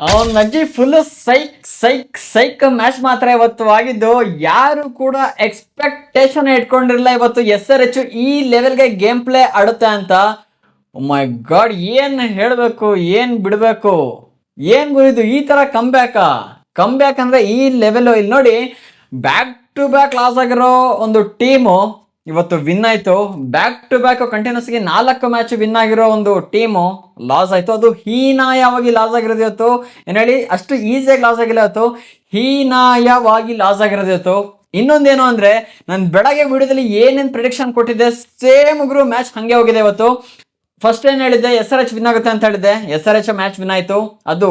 ಅವನ್ ಅಜ್ಜಿ full psych ಸೈಕ್ ಸೈಕ್ match ಮಾತ್ರ ಇವತ್ತು ಆಗಿದ್ದು. ಯಾರು ಕೂಡ ಎಕ್ಸ್ಪೆಕ್ಟೇಷನ್ ಇಟ್ಕೊಂಡಿರಲಿಲ್ಲ ಇವತ್ತು SRH ಈ ಲೆವೆಲ್ಗೆ ಗೇಮ್ ಪ್ಲೇ ಆಡುತ್ತೆ ಅಂತ. ಮೈ ಗಾಡ್, ಏನ್ ಹೇಳ್ಬೇಕು ಏನ್ ಬಿಡ್ಬೇಕು, ಏನ್ ಗುರಿದು ಈ ತರ ಕಮ್ ಬ್ಯಾಕ್ ಅಂದ್ರೆ ಈ ಲೆವೆಲ್. ಇಲ್ಲಿ ನೋಡಿ, ಬ್ಯಾಕ್ ಟು ಬ್ಯಾಕ್ ಲಾಸ್ ಆಗಿರೋ ಒಂದು ಟೀಮು ಇವತ್ತು ವಿನ್ ಆಯ್ತು. ಬ್ಯಾಕ್ ಟು ಬ್ಯಾಕ್ ಕಂಟಿನ್ಯೂಸ್ ಗೆ 4 ಮ್ಯಾಚ್ ವಿನ್ ಆಗಿರೋ ಒಂದು ಟೀಮು ಲಾಸ್ ಆಯ್ತು. ಅದು ಹೀನಾಯವಾಗಿ ಲಾಸ್ ಆಗಿರೋದು ಇವತ್ತು. ಏನ್ ಹೇಳಿ, ಅಷ್ಟು ಈಸಿಯಾಗಿ ಲಾಸ್ ಆಗಿಲ್ಲ ಇವತ್ತು, ಹೀನಾಯವಾಗಿ ಲಾಸ್ ಆಗಿರೋದು ಇವತ್ತು. ಇನ್ನೊಂದೇನು ಅಂದ್ರೆ, ನಾನು ಬೆಳಗ್ಗೆ ವಿಡಿಯೋದಲ್ಲಿ ಏನೇನ್ ಪ್ರಿಡಿಕ್ಷನ್ ಕೊಟ್ಟಿದ್ದೆ ಸೇಮ್ ಗುರು ಮ್ಯಾಚ್ ಹಂಗೆ ಹೋಗಿದೆ ಇವತ್ತು. ಫಸ್ಟ್ ಏನ್ ಹೇಳಿದ್ದೆ, SRH ವಿನ್ ಆಗುತ್ತೆ ಅಂತ ಹೇಳಿದ್ದೆ. SRH ಮ್ಯಾಚ್ ವಿನ್ ಆಯ್ತು. ಅದು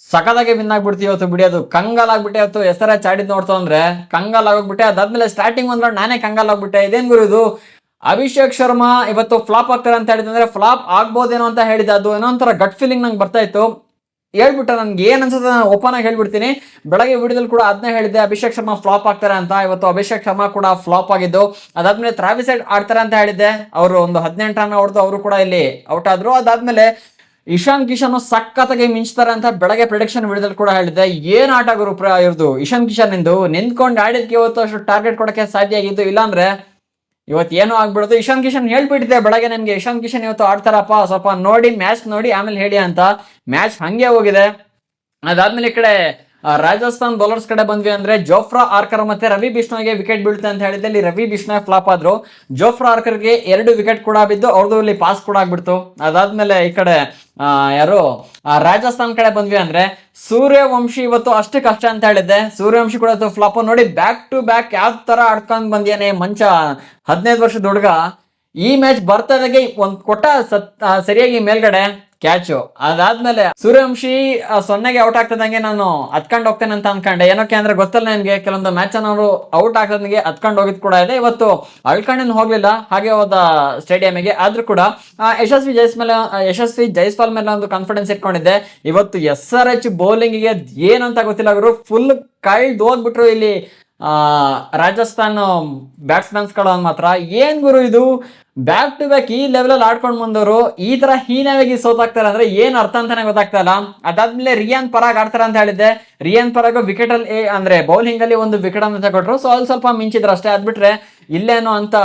ಸಕದಾಗೆ ವಿನ್ ಆಗ್ಬಿಡ್ತೀವಿ ಇವತ್ತು. ಬಿಡಿ, ಅದು ಕಂಗಾಲ್ ಆಗ್ಬಿಟ್ಟೆ ಇವತ್ತು. SRH ಆಡಿದ್ ನೋಡ್ತು ಅಂದ್ರೆ ಕಂಗಾಲ್ ಆಗೋಗ್ಬಿಟ್ಟೆ. ಅದಾದ್ಮೇಲೆ ಸ್ಟಾರ್ಟಿಂಗ್ ಒಂದ್ ನಾನೇ ಕಂಗಾಲ್ ಆಗ್ಬಿಟ್ಟೆ. ಇದೇನ್ ಗುರು ಇದು, ಅಭಿಷೇಕ್ ಶರ್ಮಾ ಇವತ್ತು ಫ್ಲಾಪ್ ಆಗ್ತಾರೆ ಅಂತ ಹೇಳಿದ್ರೆ ಫ್ಲಾಪ್ ಆಗ್ಬೋದೇನೋ ಅಂತ ಹೇಳಿದೆ. ಅದು ಏನೋ ಒಂಥರ ಗಟ್ ಫೀಲಿಂಗ್ ನಂಗೆ ಬರ್ತಾ ಇತ್ತು. ಹೇಳ್ಬಿಟ್ಟೆ, ನನ್ಗೆ ಏನ್ ಅನ್ಸುತ್ತೆ ನಾನು ಓಪನ್ ಆಗಿ ಹೇಳ್ಬಿಡ್ತೀನಿ. ಬೆಳಗ್ಗೆ ವಿಡಿಯೋದಲ್ಲಿ ಕೂಡ ಅದನ್ನೇ ಹೇಳಿದ್ದೆ, ಅಭಿಷೇಕ್ ಶರ್ಮಾ ಫ್ಲಾಪ್ ಆಗ್ತಾರೆ ಅಂತ. ಇವತ್ತು ಅಭಿಷೇಕ್ ಶರ್ಮಾ ಕೂಡ ಫ್ಲಾಪ್ ಆಗಿದ್ದು. ಅದಾದ್ಮೇಲೆ ಟ್ರಾವಿಸ್ ಹೆಡ್ ಆಡ್ತಾರೆ ಅಂತ ಹೇಳಿದ್ದೆ. ಅವರು ಒಂದು 18 ರನ್ ಹೊಡೆದು ಅವರು ಕೂಡ ಇಲ್ಲಿ ಔಟ್ ಆದ್ರು. ಅದಾದ್ಮೇಲೆ ಇಶಾನ್ ಕಿಶನ್ ಸಖತ್ತಾಗಿ ಮಿಂಚ್ತಾರೆ ಅಂತ ಬೆಳಗ್ಗೆ ಪ್ರಿಡಿಕ್ಷನ್ ವಿಡಿಯೋದಲ್ಲಿ ಕೂಡ ಹೇಳಿದ್ದೆ. ಏನ್ ಆಟ ಗುರು ಇವ್ರದ್ದು ಇಶಾನ್ ಕಿಶನ್ ಇಂದು. ನಿಂತ್ಕೊಂಡು ಆಡಿದ್ಕೆ ಇವತ್ತು ಅಷ್ಟು ಟಾರ್ಗೆಟ್ ಕೊಡಕ್ಕೆ ಸಾಧ್ಯ ಆಗಿದ್ದು. ಇಲ್ಲಾಂದ್ರೆ ಇವತ್ತು ಏನೋ ಆಗ್ಬಿಡೋದು. ಇಶಾನ್ ಕಿಶನ್ ಹೇಳ್ಬಿಟ್ಟಿದೆ ಬೆಳಗ್ಗೆ ನನ್ಗೆ, ಇಶಾನ್ ಕಿಶನ್ ಇವತ್ತು ಆಡ್ತಾರಪ್ಪ, ಸ್ವಲ್ಪ ನೋಡಿ ಮ್ಯಾಚ್ ನೋಡಿ ಆಮೇಲೆ ಹೇಳಿ ಅಂತ. ಮ್ಯಾಚ್ ಹಂಗೆ ಹೋಗಿದೆ. ಅದಾದ್ಮೇಲೆ ಈ ಕಡೆ ರಾಜಸ್ಥಾನ್ ಬೌಲರ್ಸ್ ಕಡೆ ಬಂದ್ವಿ ಅಂದ್ರೆ, ಜೋಫ್ರಾ ಆರ್ಕರ್ ಮತ್ತೆ ರವಿ ಬಿಷ್ಣೋಯ್ಗೆ ವಿಕೆಟ್ ಬೀಳುತ್ತೆ ಅಂತ ಹೇಳಿದ್ದೆ. ಇಲ್ಲಿ ರವಿ ಬಿಷ್ಣೋಯ್ ಫ್ಲಾಪ್ ಆದ್ರು. ಜೋಫ್ರಾ ಆರ್ಕರ್ಗೆ 2 ವಿಕೆಟ್ ಕೂಡ ಬಿದ್ದು ಅವ್ರದ್ದು ಇಲ್ಲಿ ಪಾಸ್ ಕೂಡ ಆಗ್ಬಿಡ್ತು. ಅದಾದ್ಮೇಲೆ ಈ ಕಡೆ ಯಾರು ರಾಜಸ್ಥಾನ್ ಕಡೆ ಬಂದ್ವಿ ಅಂದ್ರೆ, ಸೂರ್ಯವಂಶಿ ಇವತ್ತು ಅಷ್ಟು ಕಷ್ಟ ಅಂತ ಹೇಳಿದ್ದೆ. ಸೂರ್ಯವಂಶಿ ಕೂಡ ಫ್ಲಾಪ್. ನೋಡಿ, ಬ್ಯಾಕ್ ಟು ಬ್ಯಾಕ್ ಯಾವ ತರ ಆಡ್ಕೊಂಡ್ ಬಂದ್ಯಾನೆ ಮಂಚ. 15 ವರ್ಷದ ಹುಡುಗ ಈ ಮ್ಯಾಚ್ ಬರ್ತದಾಗೆ ಒಂದ್ ಕೊಟ್ಟ ಸರಿಯಾಗಿ ಮೇಲ್ಗಡೆ ಕ್ಯಾಚು. ಅದಾದ್ಮೇಲೆ ಸೂರ್ಯವಂಶಿ 0ಗೆ ಔಟ್ ಆಗ್ತದಂಗೆ ನಾನು ಹತ್ಕೊಂಡು ಹೋಗ್ತೇನೆ ಅಂತ ಅನ್ಕೊಂಡೆ. ಏನಕ್ಕೆ ಅಂದ್ರೆ ಗೊತ್ತಲ್ಲ ನನಗೆ, ಕೆಲವೊಂದು ಮ್ಯಾಚ್ ಅವರು ಔಟ್ ಆಗ್ತದಂಗೆ ಹತ್ಕೊಂಡು ಹೋಗಿದ್ ಕೂಡ ಇದೆ. ಇವತ್ತು ಅಳ್ಕೊಂಡೇನು ಹೋಗ್ಲಿಲ್ಲ, ಹಾಗೆ ಹೋದ ಸ್ಟೇಡಿಯಂಗೆ. ಆದ್ರೂ ಕೂಡ ಯಶಸ್ವಿ ಜೈಸ್ವಾಲ್ ಮೇಲೆ ಒಂದು ಕಾನ್ಫಿಡೆನ್ಸ್ ಇಟ್ಕೊಂಡಿದ್ದೆ. ಇವತ್ತು SRH ಬೌಲಿಂಗಿಗೆ ಏನಂತ ಗೊತ್ತಿಲ್ಲ ಅವರು, ಫುಲ್ ಕೈಲ್ಡ್ ಹೋಗ್ಬಿಟ್ರು ಇಲ್ಲಿ ರಾಜಸ್ಥಾನ್ ಬ್ಯಾಟ್ಸ್ಮನ್ಸ್ ಗಳು ಮಾತ್ರ. ಏನ್ ಗುರು ಇದು, ಬ್ಯಾಕ್ ಟು ಬ್ಯಾಕ್ ಈ ಲೆವೆಲ್ ಅಲ್ಲಿ ಆಡ್ಕೊಂಡು ಬಂದವರು ಈ ತರ ಹೀನವಾಗಿ ಸೋತಾಗ್ತಾರೆ ಅಂದ್ರೆ ಏನ್ ಅರ್ಥ ಅಂತಾನೆ ಗೊತ್ತಾಗ್ತಾ ಇಲ್ಲ. ಅದಾದ್ಮೇಲೆ ರಿಯಾನ್ ಪರಾಗ್ ಆಡ್ತಾರೆ ಅಂತ ಹೇಳಿದ್ದೆ. ರಿಯಾನ್ ಪರಾಗ್ ವಿಕೆಟ್ ಅಲ್ಲಿ ಅಂದ್ರೆ ಬೌಲಿಂಗ್ ಅಲ್ಲಿ ಒಂದು ವಿಕೆಟ್ ಅನ್ನು ತಗೊಟ್ರು. ಸೊ ಅಲ್ಲಿ ಸ್ವಲ್ಪ ಮಿಂಚಿದ್ರು ಅಷ್ಟೇ. ಅದ್ಬಿಟ್ರೆ ಇಲ್ಲೇನೋ ಅಂತ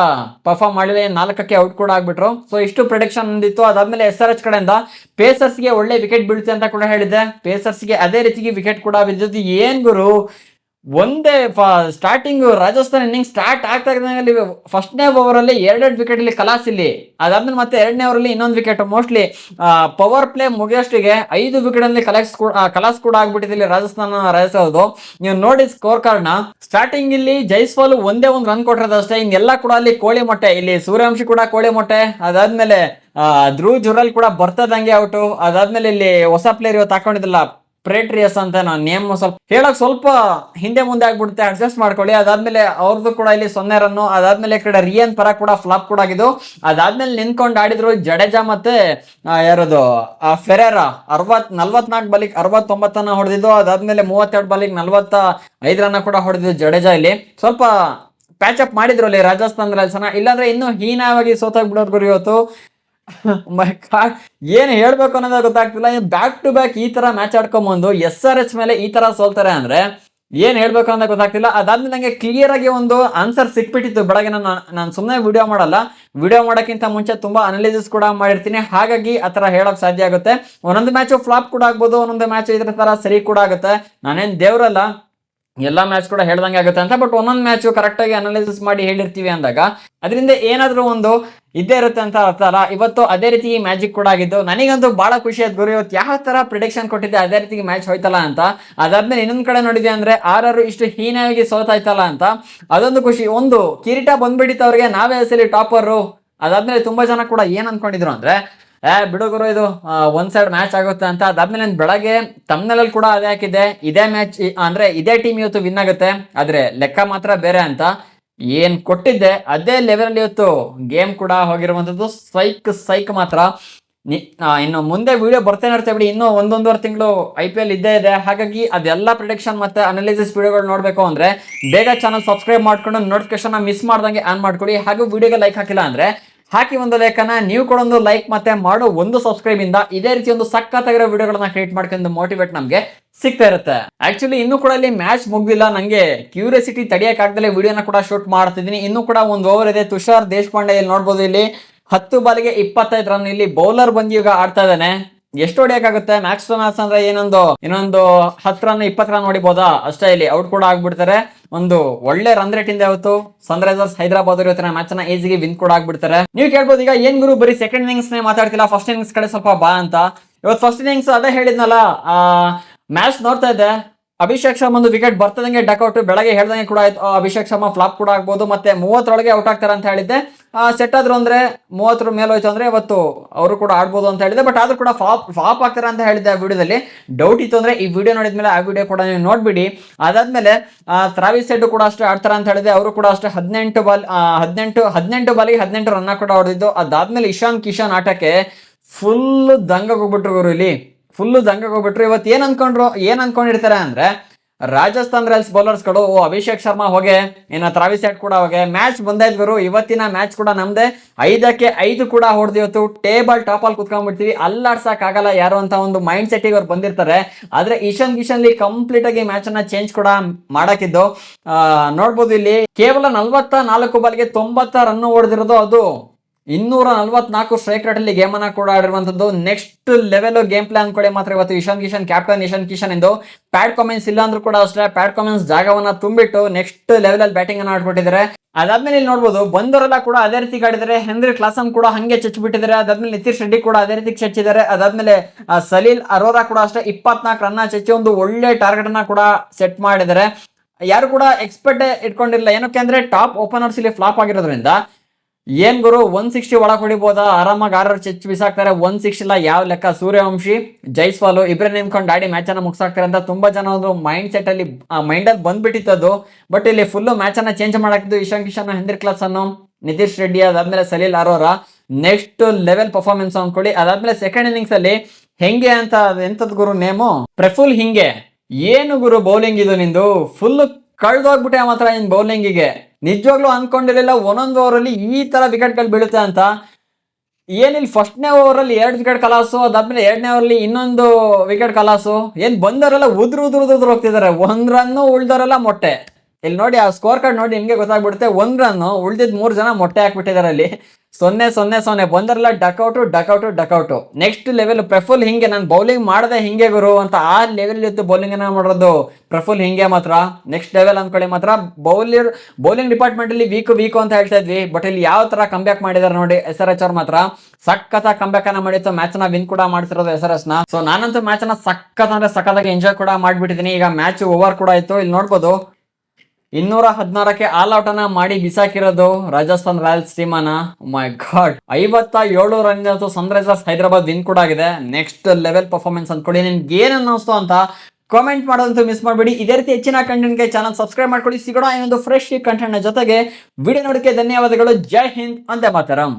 ಪರ್ಫಾರ್ಮ್ ಮಾಡಿದ್ರೆ 4ಕ್ಕೆ ಔಟ್ ಕೂಡ ಆಗ್ಬಿಟ್ರು. ಸೊ ಇಷ್ಟು ಪ್ರಿಡಿಕ್ಷನ್ ಅಂದಿತ್ತು. ಅದಾದ್ಮೇಲೆ SRH ಕಡೆಯಿಂದ ಪೇಸರ್ಸ್ಗೆ ಒಳ್ಳೆ ವಿಕೆಟ್ ಬೀಳುತ್ತೆ ಅಂತ ಕೂಡ ಹೇಳಿದ್ದೆ. ಪೇಸರ್ಸ್ಗೆ ಅದೇ ರೀತಿಗೆ ವಿಕೆಟ್ ಕೂಡ ಬಿದ್ದಿದ್ದು. ಏನ್ ಗುರು, ಒಂದೇ ಸ್ಟಾರ್ಟಿಂಗ್ ರಾಜಸ್ಥಾನ್ ಇನ್ನಿಂಗ್ ಸ್ಟಾರ್ಟ್ ಆಗ್ತಾ ಇದ್ದಂಗೆ ಫಸ್ಟ್ನೇ ಓವರ್ ಅಲ್ಲಿ 2 ವಿಕೆಟ್ ಇಲ್ಲಿ ಕಲಾಸ್ ಇಲ್ಲಿ. ಅದಾದ್ಮೇಲೆ ಮತ್ತೆ 2ನೇ ಓವರ್ ಅಲ್ಲಿ ಇನ್ನೊಂದು ವಿಕೆಟ್. ಮೋಸ್ಟ್ಲಿ ಪವರ್ ಪ್ಲೇ ಮುಗಿಯೋಷ್ಟಿಗೆ 5 ವಿಕೆಟ್ ಅಲ್ಲಿ ಕಲಾಸ್ ಕೂಡ ಆಗ್ಬಿಟ್ಟಿದೆ ರಾಜಸ್ಥಾನ ರಾಯಲ್ಸ್. ನೀವು ನೋಡಿ ಸ್ಕೋರ್ ಕಾರ್ಡ್ ನ, ಸ್ಟಾರ್ಟಿಂಗ್ ಇಲ್ಲಿ ಜೈಸ್ವಾಲ್ ಒಂದೇ ಒಂದು ರನ್ ಕೊಟ್ಟಿರೋದಷ್ಟೇ. ಇನ್ನೆಲ್ಲ ಕೂಡ ಅಲ್ಲಿ ಕೋಳಿ ಮೊಟ್ಟೆ. ಇಲ್ಲಿ ಸೂರ್ಯವಂಶಿ ಕೂಡ ಕೋಳಿ ಮೊಟ್ಟೆ. ಅದಾದ್ಮೇಲೆ ಧ್ರುವ್ ಜುರಲ್ ಕೂಡ ಬರ್ತದಂಗೆ ಔಟು. ಅದಾದ್ಮೇಲೆ ಇಲ್ಲಿ ಹೊಸ ಪ್ಲೇಯರ್ ಇವತ್ತು ಹಾಕೊಂಡಿದ್ದಲ್ಲ ಪ್ರೇಟ್ರಿಯಸ್ ಅಂತ, ನಾನು ನೇಮ್ ಸ್ವಲ್ಪ ಹಿಂದೆ ಮುಂದೆ ಆಗ್ಬಿಡುತ್ತೆ, ಅಡ್ಜಸ್ಟ್ ಮಾಡ್ಕೊಳ್ಳಿ. ಅದಾದ್ಮೇಲೆ ಅವ್ರದ್ದು ಕೂಡ ಇಲ್ಲಿ 0 ರನ್. ಅದಾದ್ಮೇಲೆ ಈ ಕಡೆ ರಿಯಾನ್ ಪರಾಗ್ ಕೂಡ ಫ್ಲಾಪ್ ಕೂಡ ಆಗಿದ್ದು. ಅದಾದ್ಮೇಲೆ ನಿಂತ್ಕೊಂಡು ಆಡಿದ್ರು ಜಡೇಜಾ ಮತ್ತೆ ಯಾರದು ಫೆರೇರಾ. 44 ಬಾಲಿಗೆ 69 ಹೊಡೆದಿದ್ದು. ಅದಾದ್ಮೇಲೆ 32 ಬಾಲಿಗೆ 45 ರನ್ ಕೂಡ ಹೊಡೆದಿದ್ದು ಜಡೇಜಾ. ಇಲ್ಲಿ ಸ್ವಲ್ಪ ಪ್ಯಾಚ್ ಅಪ್ ಮಾಡಿದ್ರು ಅಲ್ಲಿ ರಾಜಸ್ಥಾನ್ ರಾಯಲ್ಸ್ನ. ಇಲ್ಲಾಂದ್ರೆ ಇನ್ನೂ ಹೀನವಾಗಿ ಸೋತಾಗ್ಬಿಡೋದು ಗುರು ಇವತ್ತು. ಏನ್ ಹೇಳ್ಬೇಕು ಅನ್ನೋದು ಗೊತ್ತಾಗ್ತಿಲ್ಲ. ಬ್ಯಾಕ್ ಟು ಬ್ಯಾಕ್ ಈ ತರ ಮ್ಯಾಚ್ ಆಡ್ಕೊಂಬಂದು SRH ಮೇಲೆ ಈ ತರ ಸೋಲ್ತಾರೆ ಅಂದ್ರೆ ಏನ್ ಹೇಳ್ಬೇಕು ಅನ್ನೋದು ಗೊತ್ತಾಗ್ತಿಲ್ಲ. ಅದಾದ್ಮೇಲೆ ನಂಗೆ ಕ್ಲಿಯರ್ ಆಗಿ ಒಂದು ಆನ್ಸರ್ ಸಿಕ್ಬಿಟ್ಟಿತ್ತು ಬೆಳಗ್ಗೆ. ನಾನು ಸುಮ್ಮನೆ ವಿಡಿಯೋ ಮಾಡಲ್ಲ, ವಿಡಿಯೋ ಮಾಡೋಕ್ಕಿಂತ ಮುಂಚೆ ತುಂಬಾ ಅನಾಲಿಸಿಸ್ ಕೂಡ ಮಾಡಿರ್ತೀನಿ. ಹಾಗಾಗಿ ಆ ತರ ಹೇಳಕ್ ಸಾಧ್ಯ ಆಗುತ್ತೆ. ಒಂದೊಂದು ಮ್ಯಾಚ್ ಫ್ಲಾಪ್ ಕೂಡ ಆಗ್ಬೋದು, ಒಂದೊಂದು ಮ್ಯಾಚ್ ಇದ್ರ ತರ ಸರಿ ಕೂಡ ಆಗುತ್ತೆ. ನಾನೇನ್ ದೇವ್ರಲ್ಲ, ಎಲ್ಲಾ ಮ್ಯಾಚ್ ಕೂಡ ಹೇಳ್ದಂಗೆ ಆಗುತ್ತೆ ಅಂತ. ಬಟ್ ಒಂದೊಂದು ಮ್ಯಾಚ್ ಕರೆಕ್ಟ್ ಆಗಿ ಅನಾಲಿಸಿಸ್ ಮಾಡಿ ಹೇಳಿರ್ತೀವಿ ಅಂದಾಗ ಅದರಿಂದ ಏನಾದ್ರೂ ಒಂದು ಇದ್ದೇ ಇರುತ್ತೆ ಅಂತ ಅರ್ಥ ಅಲ್ಲ. ಇವತ್ತು ಅದೇ ರೀತಿ ಮ್ಯಾಜಿಕ್ ಕೂಡ ಆಗಿದ್ದು. ನನಗಂತೂ ಬಹಳ ಖುಷಿ ಆಯ್ತು ಗುರು, ಇವತ್ತು ಯಾವ ತರ ಪ್ರಿಡಿಕ್ಷನ್ ಕೊಟ್ಟಿದ್ದೆ ಅದೇ ರೀತಿ ಮ್ಯಾಚ್ ಹೋಯ್ತಲ್ಲ ಅಂತ. ಅದಾದ್ಮೇಲೆ ಇನ್ನೊಂದ್ ಕಡೆ ನೋಡಿದ್ವಿ ಅಂದ್ರೆ RR ಇಷ್ಟು ಹೀನಾಗಿ ಸೋತಾಯ್ತಲ್ಲ ಅಂತ, ಅದೊಂದು ಖುಷಿ. ಒಂದು ಕಿರೀಟ ಬಂದ್ಬಿಟ್ಟಿತ್ತು ಅವ್ರಿಗೆ, ನಾವೇ ಹೆಸಲಿ ಟಾಪರು. ಅದಾದ್ಮೇಲೆ ತುಂಬಾ ಜನ ಕೂಡ ಏನ್ ಅನ್ಕೊಂಡಿದ್ರು ಅಂದ್ರೆ, ಬಿಡುಗರು ಇದು ಒಂದ್ ಸೈಡ್ ಮ್ಯಾಚ್ ಆಗುತ್ತೆ ಅಂತ. ಅದಾದ್ಮೇಲೆ ನಾನು ಬೆಳಗ್ಗೆ ತಮ್ನಲ್ಲಿ ಕೂಡ ಅದೇ ಹಾಕಿದ್ದೆ, ಇದೇ ಮ್ಯಾಚ್ ಅಂದ್ರೆ ಇದೇ ಟೀಮ್ ಇವತ್ತು ವಿನ್ ಆಗುತ್ತೆ, ಆದ್ರೆ ಲೆಕ್ಕ ಮಾತ್ರ ಬೇರೆ ಅಂತ. ಏನ್ ಕೊಟ್ಟಿದ್ದೆ ಅದೇ ಲೆವೆಲ್ ಅಲ್ಲಿ ಇವತ್ತು ಗೇಮ್ ಕೂಡ ಹೋಗಿರುವಂತದ್ದು. ಸೈಕ್ ಮಾತ್ರ. ಇನ್ನು ಮುಂದೆ ವಿಡಿಯೋ ಬರ್ತೇನೆ ಇರ್ತೇವೆ ಬಿಡಿ. ಇನ್ನು 1.5 ತಿಂಗಳು IPL ಇದ್ದೇ ಇದೆ. ಹಾಗಾಗಿ ಅದೆಲ್ಲ ಪ್ರಿಡಿಕ್ಷನ್ ಮತ್ತೆ ಅನಾಲಿಸಿಸ್ ವಿಡಿಯೋಗಳು ನೋಡ್ಬೇಕು ಅಂದ್ರೆ ಬೇಗ ಚಾನಲ್ ಸಬ್ಸ್ಕ್ರೈಬ್ ಮಾಡ್ಕೊಂಡು ನೋಟಿಫಿಕೇಶನ್ ಮಿಸ್ ಮಾಡ್ದಂಗೆ ಆನ್ ಮಾಡ್ಕೊಳ್ಳಿ. ಹಾಗೂ ವಿಡಿಯೋಗೆ ಲೈಕ್ ಹಾಕಿಲ್ಲ ಅಂದ್ರೆ ಹಾಕಿ ಒಂದು ಲೇಖನ, ನೀವು ಕೂಡ ಒಂದು ಲೈಕ್ ಮತ್ತೆ ಮಾಡೋ ಒಂದು ಸಬ್ಸ್ಕ್ರೈಬ್ ಇಂದ ಇದೇ ರೀತಿ ಒಂದು ಸಖತ್ತಾಗಿರೋ ವಿಡಿಯೋಗಳನ್ನ ಕ್ರಿಯೇಟ್ ಮಾಡ್ಕೊಂಡು ಮೋಟಿವೇಟ್ ನಮ್ಗೆ ಸಿಗ್ತಾ ಇರುತ್ತೆ. ಆಕ್ಚುಲಿ ಇನ್ನು ಕೂಡ ಇಲ್ಲಿ ಮ್ಯಾಚ್ ಮುಗ್ದಿಲ್ಲ, ನಂಗೆ ಕ್ಯೂರಿಯಾಸಿಟಿ ತಡೆಯಕ್ಕಾಗ್ದಲೇ ವಿಡಿಯೋನ ಕೂಡ ಶೂಟ್ ಮಾಡ್ತಿದ್ದೀನಿ. ಇನ್ನು ಕೂಡ ಒಂದು ಓವರ್ ಇದೆ. ತುಷಾರ್ ದೇಶಪಾಂಡೆ ಇಲ್ಲಿ ನೋಡ್ಬೋದು, ಇಲ್ಲಿ 10 ಬಾಲಿಗೆ 25 ರನ್. ಇಲ್ಲಿ ಬೌಲರ್ ಬಂದು ಈಗ ಆಡ್ತಾ ಇದ್ದಾನೆ. ಎಷ್ಟು ಹೊಡಿಯಕ್ಕಾಗುತ್ತೆ? ಮ್ಯಾಕ್ಸ್ ಟು ಮ್ಯಾಕ್ಸ್ ಅಂದ್ರೆ ಇನ್ನೊಂದು 10 ರನ್ 20 ರನ್ ಹೊಡಿಬೋದಾ ಅಷ್ಟೇ. ಇಲ್ಲಿ ಔಟ್ ಕೂಡ ಆಗ್ಬಿಡ್ತಾರೆ. ಒಂದು ಒಳ್ಳೆ ರನ್ ರೇಟ್ ಇಂದ ಇವತ್ತು ಸನ್ರೈಸರ್ಸ್ ಹೈದರಾಬಾದ್ ಇವತ್ತಿನ ಮ್ಯಾಚ್ ನ ಈಸಿಗೆ ವಿನ್ ಕೂಡ ಆಗ್ಬಿಡ್ತಾರೆ. ನೀವು ಕೇಳ್ಬೋದು ಈಗ ಏನ್ ಗುರು ಬರೀ ಸೆಕೆಂಡ್ ಇನ್ನಿಂಗ್ಸ್ ಮಾತಾಡ್ತಿಲ್ಲ, ಫಸ್ಟ್ ಇನ್ನಿಂಗ್ಸ್ ಕಡೆ ಸ್ವಲ್ಪ ಬಾ ಅಂತ. ಇವತ್ತು ಫಸ್ಟ್ ಇನ್ನಿಂಗ್ಸ್ ಅದೇ ಹೇಳಿದ್ನಲ್ಲ, ಮ್ಯಾಚ್ ನೋಡ್ತಾ ಇದ್ದೆ. ಅಭಿಷೇಕ್ ಶರ್ಮಾ ಒಂದು ವಿಕೆಟ್ ಬರ್ತದಂಗೆ ಡಕ್ಔಟ್, ಬೆಳಗ್ಗೆ ಹೇಳ್ದಂಗೆ ಕೂಡ ಆಯ್ತು. ಅಭಿಷೇಕ್ ಶರ್ಮಾ ಫ್ಲಾಪ್ ಕೂಡ ಆಗ್ಬೋದು, ಮತ್ತೆ 30 ಔಟ್ ಆಗ್ತಾರೆ ಅಂತ ಹೇಳಿದ್ದೆ. ಸೆಟ್ ಆದ್ರು ಅಂದ್ರೆ 30 ಮೇಲೆ ಹೋಯ್ತು ಅಂದ್ರೆ ಇವತ್ತು ಅವರು ಕೂಡ ಆಡ್ಬೋದು ಅಂತ ಹೇಳಿದೆ. ಬಟ್ ಆದ್ರೂ ಕೂಡ ಫ್ಲಾಪ್ ಆಗ್ತಾರೆ ಅಂತ ಹೇಳಿದ್ದೆ ಆ ವಿಡಿಯೋದಲ್ಲಿ. ಡೌಟ್ ಇತ್ತು ಅಂದ್ರೆ ಈ ವಿಡಿಯೋ ನೋಡಿದ್ಮೇಲೆ ಆ ವಿಡಿಯೋ ಕೂಡ ನೀವು ನೋಡ್ಬಿಡಿ. ಅದಾದ್ಮೇಲೆ ಟ್ರಾವಿಸ್ ಹೆಡ್ ಕೂಡ ಅಷ್ಟೇ ಆಡ್ತಾರೆ ಅಂತ ಹೇಳಿದೆ. ಅವರು ಕೂಡ ಅಷ್ಟೇ 18 ಬಾಲಿಗೆ 18 ರನ್ ಕೂಡ ಹೊಡೆದಿದ್ದು. ಅದಾದ್ಮೇಲೆ ಇಶಾನ್ ಕಿಶನ್ ಆಟಕ್ಕೆ ಫುಲ್ ದಂಗಕ್ಕೆ ಹೋಗ್ಬಿಟ್ರು ಗುರು. ಇಲ್ಲಿ ಫುಲ್ ದಂಗಕ್ಕೆ ಹೋಗ್ಬಿಟ್ರು. ಇವತ್ತು ಏನ್ ಅನ್ಕೊಂಡಿರ್ತಾರೆ ಅಂದ್ರೆ ರಾಜಸ್ಥಾನ್ ರಾಯಲ್ಸ್ ಬೌಲರ್ಸ್ಗಳು, ಅಭಿಷೇಕ್ ಶರ್ಮಾ ಹೋಗೆ, ಇನ್ನು ಟ್ರಾವಿಸ್ ಹೆಡ್ ಕೂಡ ಹೋಗೆ, ಮ್ಯಾಚ್ ಬಂದಾಯ್ತು ಗುರು. ಇವತ್ತಿನ ಮ್ಯಾಚ್ ಕೂಡ ನಮ್ದೆ. 5ಕ್ಕೆ 5 ಕೂಡ ಹೊಡೆದು ಇವತ್ತು ಟೇಬಲ್ ಟಾಪ್ ಅಲ್ಲಿ ಕುತ್ಕೊಂಡ್ಬಿಡ್ತೀವಿ. ಅಲ್ಲಾಡ್ಸಕ್ ಆಗಲ್ಲ ಯಾರು ಅಂತ ಒಂದು ಮೈಂಡ್ ಸೆಟ್ಟಿಗೆ ಅವ್ರು ಬಂದಿರ್ತಾರೆ. ಆದ್ರೆ ಇಶಾನ್ ಕಿಶನ್ ಕಂಪ್ಲೀಟ್ ಆಗಿ ಮ್ಯಾಚ್ ಅನ್ನ ಚೇಂಜ್ ಕೂಡ ಮಾಡಾಕಿದ್ದು ನೋಡ್ಬೋದು. ಇಲ್ಲಿ ಕೇವಲ 44 ಬಾಲ್ಗೆ 90 ರನ್ ಹೊಡೆದಿರೋದು. ಅದು 244 ಸ್ಟ್ರೈಕ್ ರೇಟ್ ಅಲ್ಲಿ ಗೇಮ್ ಅನ್ನ ಕೂಡ ಆಡಿರುವಂತದ್ದು. ನೆಕ್ಸ್ಟ್ ಲೆವೆಲ್ ಗೇಮ್ ಪ್ಲಾನ್ ಕೂಡ ಮಾತ್ರ ಇವತ್ತು ಇಶಾನ್ ಕಿಶನ್, ಕ್ಯಾಪ್ಟನ್ ಇಶಾನ್ ಕಿಶನ್ ಎಂದು. ಪ್ಯಾಟ್ ಕಮೆನ್ಸ್ ಇಲ್ಲ ಅಂದ್ರೂ ಕೂಡ ಅಷ್ಟೇ, ಪ್ಯಾಟ್ ಕಮೆನ್ಸ್ ಜಾಗವನ್ನ ತುಂಬಿಟ್ಟು ನೆಕ್ಸ್ಟ್ ಲೆವೆಲ್ ಅಲ್ಲಿ ಬ್ಯಾಟಿಂಗ್ ಅನ್ನ ಆಡ್ಬಿಟ್ಟಿದ್ದಾರೆ. ಅದಾದ್ಮೇಲೆ ಇಲ್ಲಿ ನೋಡ್ಬೋದು ಬಂದವರೆಲ್ಲ ಕೂಡ ಅದೇ ರೀತಿ ಆಡಿದ್ದಾರೆ. ಹೆನ್ರಿ ಕ್ಲಾಸನ್ ಕೂಡ ಹಂಗೆ ಚಚ್ಚಿಬಿಟ್ಟಿದ್ದಾರೆ. ಅದಾದ್ಮೇಲೆ ನಿತೀಶ್ ರೆಡ್ಡಿ ಕೂಡ ಅದೇ ರೀತಿ ಚಚ್ಚಿದ್ದಾರೆ. ಅದಾದ್ಮೇಲೆ ಸಲೀಲ್ ಅರೋರಾ ಕೂಡ ಅಷ್ಟೇ 24 ರನ್ ಚಚ್ಚಿ ಒಂದು ಒಳ್ಳೆ ಟಾರ್ಗೆಟ್ ಅನ್ನ ಕೂಡ ಸೆಟ್ ಮಾಡಿದ್ದಾರೆ. ಯಾರು ಕೂಡ ಎಕ್ಸ್ಪೆಕ್ಟ್ ಇಟ್ಕೊಂಡಿರಲಿಲ್ಲ. ಏನಕ್ಕೆ ಅಂದ್ರೆ ಟಾಪ್ ಓಪನರ್ಸ್ ಇಲ್ಲಿ ಫ್ಲಾಪ್ ಆಗಿರೋದ್ರಿಂದ ಏನ್ ಗುರು 160 ಒಳಗೆ ಹೊಡಿಬೋದಾ, ಆರಾಮಾಗಿ 6 ಚೆಚ್ಚು ಬಿಸಾಕ್ತಾರೆ. 160 ಇಲ್ಲ ಯಾವ ಲೆಕ್ಕ. ಸೂರ್ಯವಂಶಿ, ಜೈಸ್ವಾಲ್ ಇಬ್ಬರೇ ನಿಂತ್ಕೊಂಡು ಆಡಿ ಮ್ಯಾಚ್ ಅನ್ನ ಮುಗಿಸಾಕ್ತಾರೆ ಅಂತ ತುಂಬಾ ಜನ ಒಂದು ಮೈಂಡ್ ಸೆಟ್ ಅಲ್ಲಿ ಮೈಂಡಲ್ಲಿ ಬಂದ್ಬಿಟ್ಟಿತ್ತು. ಬಟ್ ಇಲ್ಲಿ ಫುಲ್ ಮ್ಯಾಚ್ ಅನ್ನ ಚೇಂಜ್ ಮಾಡಾಕಿದ್ದು ಇಶಾನ್ ಕಿಶನ್, ಹೆನ್ರಿ ಕ್ಲಾಸನ್, ನಿತೀಶ್ ರೆಡ್ಡಿ, ಅದಾದ್ಮೇಲೆ Salil Arora next level performance ಅನ್ಕೊಳ್ಳಿ. ಅದಾದ್ಮೇಲೆ ಸೆಕೆಂಡ್ ಇನ್ನಿಂಗ್ಸ್ ಅಲ್ಲಿ ಹೆಂಗೆ ಅಂತ ಎಂತದ್ ಗುರು ನೇಮು, ಪ್ರಫುಲ್ ಹಿಂಗೆ. ಏನು ಗುರು ಬೌಲಿಂಗ್ ಇದು ನಿಂದು, ಫುಲ್ ಕಳ್ದೋಗ್ಬಿಟ್ಟೆ ಮಾತ್ರ ನಿನ್ ಬೌಲಿಂಗಿಗೆ. ನಿಜವಾಗ್ಲೂ ಅನ್ಕೊಂಡಿರಲಿಲ್ಲ ಒಂದೊಂದು ಓವರ್ ಅಲ್ಲಿ ಈ ತರ ವಿಕೆಟ್ಗಳು ಬೀಳುತ್ತೆ ಅಂತ. ಏನಿಲ್ಲ ಫಸ್ಟ್ನೇ ಓವರ್ ಅಲ್ಲಿ 2 ವಿಕೆಟ್ ಕಲಾಸು, ಅದಾದ್ಮೇಲೆ 2ನೇ ಓವರ್ ಅಲ್ಲಿ ಇನ್ನೊಂದು ವಿಕೆಟ್ ಕಲಾಸು. ಏನ್ ಬಂದವರೆಲ್ಲ ಉದ್ರು ಹೋಗ್ತಿದ್ದಾರೆ. 1 ರನ್ ಉಳ್ದವರೆಲ್ಲ ಮೊಟ್ಟೆ. ಇಲ್ಲಿ ನೋಡಿ ಆ ಸ್ಕೋರ್ ಕಾರ್ಡ್ ನೋಡಿ ನಿಮ್ಗೆ ಗೊತ್ತಾಗ್ಬಿಡುತ್ತೆ. 1 ರನ್ ಉಳ್ದಿದ್ 3 ಜನ ಮೊಟ್ಟೆ ಹಾಕ್ಬಿಟ್ಟಿದ್ದಾರೆ. ಅಲ್ಲಿ 0-0-0 ಬಂದರೆಲ್ಲ ಡಕ್ಔಟ್. ನೆಕ್ಸ್ಟ್ ಲೆವೆಲ್ ಪ್ರಫುಲ್ ಹಿಂಗೆ. ನಾನು ಬೌಲಿಂಗ್ ಮಾಡದೆ ಹಿಂಗೆ ಗುರು ಅಂತ ಆ ಲೆವೆಲ್ ಇತ್ತು ಬೌಲಿಂಗ್ ಅನ್ನ ಮಾಡೋದು ಪ್ರಫುಲ್ ಹಿಂಗೆ ಮಾತ್ರ. ನೆಕ್ಸ್ಟ್ ಲೆವೆಲ್ ಅಂದ್ಕೊಳ್ಳಿ ಮಾತ್ರ. ಬೌಲಿಂಗ್ ಡಿಪಾರ್ಟ್ಮೆಂಟ್ ಅಲ್ಲಿ ವೀಕ್ ಅಂತ ಹೇಳ್ತಾ ಇದ್ವಿ. ಬಟ್ ಇಲ್ಲಿ ಯಾವ ತರ ಕಂಬ್ಯಾಕ್ ಮಾಡಿದಾರೆ ನೋಡಿ SRH ಅವ್ರು ಮಾತ್ರ. ಸಖತ್ ಕಂಬ್ಯಾಕ್ ಅನ್ನ ಮಾಡಿತ್ತು. ಮ್ಯಾಚ್ ನ ವಿನ್ ಕೂಡ ಮಾಡ್ತಿರೋದು SRH ನ. ಸೊ ನಾನಂತೂ ಮ್ಯಾಚ್ ಅನ್ನ ಸಖತ್ತಾಗಿ ಎಂಜಾಯ್ ಕೂಡ ಮಾಡ್ಬಿಟ್ಟಿದ್ದೀನಿ. ಈಗ ಮ್ಯಾಚ್ ಓವರ್ ಕೂಡ ಆಯ್ತು. ಇಲ್ಲಿ ನೋಡ್ಬೋದು 216ಕ್ಕೆ ಆಲ್ ಔಟ್ ಅನ್ನ ಮಾಡಿ ಬಿಸಾಕಿರೋದು ರಾಜಸ್ಥಾನ್ ರಾಯಲ್ಸ್ ಟೀಮ್ ಅನ್ನ. My god, 57 run Sunrisers Hyderabad win ಕೂಡ ಆಗಿದೆ. ನೆಕ್ಸ್ಟ್ ಲೆವೆಲ್ ಪರ್ಫಾರ್ಮೆನ್ಸ್ ಅಂದ್ಕೊಳ್ಳಿ. ನಿಮ್ಗೆ ಏನ್ ಅನ್ನಿಸ್ತು ಅಂತ ಕಾಮೆಂಟ್ ಮಾಡೋದಂತೂ ಮಿಸ್ ಮಾಡಬೇಡಿ. ಇದೇ ರೀತಿ ಹೆಚ್ಚಿನ ಕಂಟೆಂಟ್ಗೆ ಚಾನಲ್ ಸಬ್ಸ್ಕ್ರೈಬ್ ಮಾಡ್ಕೊಳ್ಳಿ. ಸಿಗೋಣ ಇನ್ನೊಂದು ಫ್ರೆಶ್ ಕಂಟೆಂಟ್ ನ ಜೊತೆಗೆ. ವಿಡಿಯೋ ನೋಡಕ್ಕೆ ಧನ್ಯವಾದಗಳು. ಜೈ ಹಿಂದ್, ವಂದೇ ಮಾತರಂ.